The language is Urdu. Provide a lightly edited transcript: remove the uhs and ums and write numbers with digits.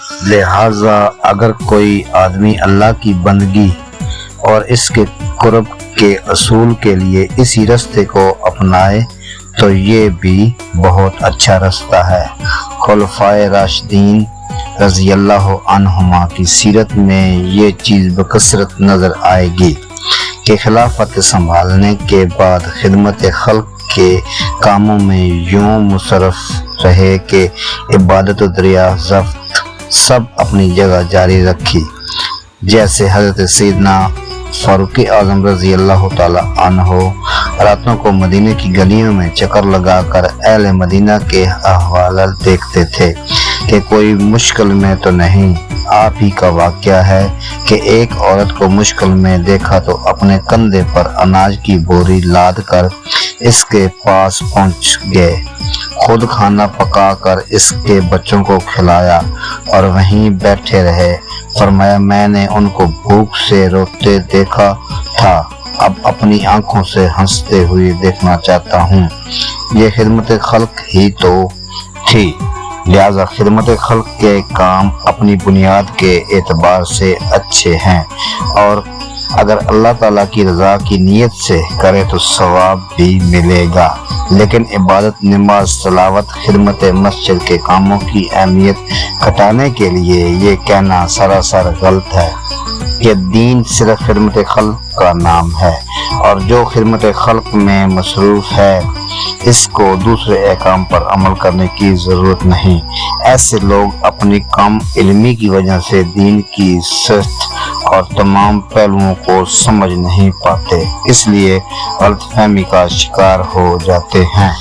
لہذا اگر کوئی آدمی اللہ کی بندگی اور اس کے قرب کے اصول کے لیے اسی راستے کو اپنائے تو یہ بھی بہت اچھا راستہ ہے۔ خلفائے راشدین رضی اللہ عنہما کی سیرت میں یہ چیز بکثرت نظر آئے گی کہ خلافت سنبھالنے کے بعد خدمت خلق کے کاموں میں یوں مصرف رہے کہ عبادت و دریافت سب اپنی جگہ جاری رکھی، جیسے حضرت سیدنا فاروق اعظم رضی اللہ تعالی عنہ راتوں کو مدینے کی گلیوں میں چکر لگا کر اہل مدینہ کے احوالات دیکھتے تھے کہ کوئی مشکل میں تو نہیں۔ آپ ہی کا واقعہ ہے کہ ایک عورت کو مشکل میں دیکھا تو اپنے کندھے پر اناج کی بوری لاد کر اس کے پاس پہنچ گئے، خود کھانا پکا کر اس کے بچوں کو کھلایا اور وہیں بیٹھے رہے۔ فرمایا میں نے ان کو بھوک سے روتے دیکھا تھا، اب اپنی آنکھوں سے ہنستے ہوئے دیکھنا چاہتا ہوں۔ یہ خدمت خلق ہی تو تھی، لہذا خدمت خلق کے کام اپنی بنیاد کے اعتبار سے اچھے ہیں، اور اگر اللہ تعالیٰ کی رضا کی نیت سے کرے تو ثواب بھی ملے گا۔ لیکن عبادت، نماز، تلاوت، خدمت مسجد کے کاموں کی اہمیت گھٹانے کے لیے یہ کہنا سراسر غلط ہے کہ دین صرف خدمت خلق کا نام ہے، اور جو خدمت خلق میں مصروف ہے اس کو دوسرے احکام پر عمل کرنے کی ضرورت نہیں۔ ایسے لوگ اپنی کم علمی کی وجہ سے دین کی سچ اور تمام پہلوؤں کو سمجھ نہیں پاتے، اس لیے غلط فہمی کا شکار ہو جاتے ہیں۔